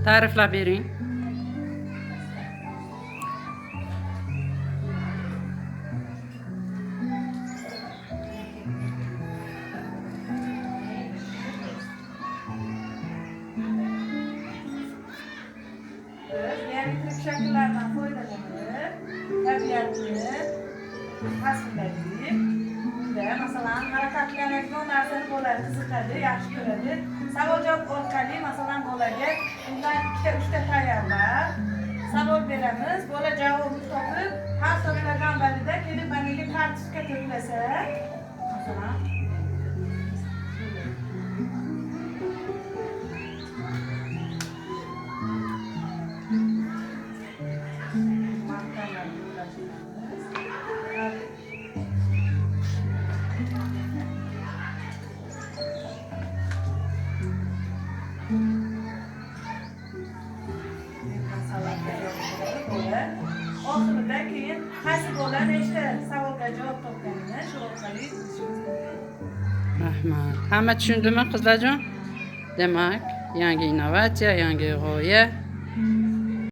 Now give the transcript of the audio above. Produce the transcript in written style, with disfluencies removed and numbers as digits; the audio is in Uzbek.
Ta'riflab bering. Geometrik shakllardan foydalanib, tabiatni tasvirlaylik. Bunda masalan harakatlanadigan narsani bola qiziqadi, yaxshi ko'radi. Savol-javob orqali masalan bolaga bundan 2-3 ta tayyorlab savol beramiz. Bola javobini topib, har to'plagan balida kelib maniga kartochka to'plasa, masalan oxirida keyin qaysi bola nechta savolga javob topganini shu orqali yozishimiz mumkin. Rahmat. Hamma tushundimi qizlarjon? Demak, yangi innovatsiya, yangi g'oya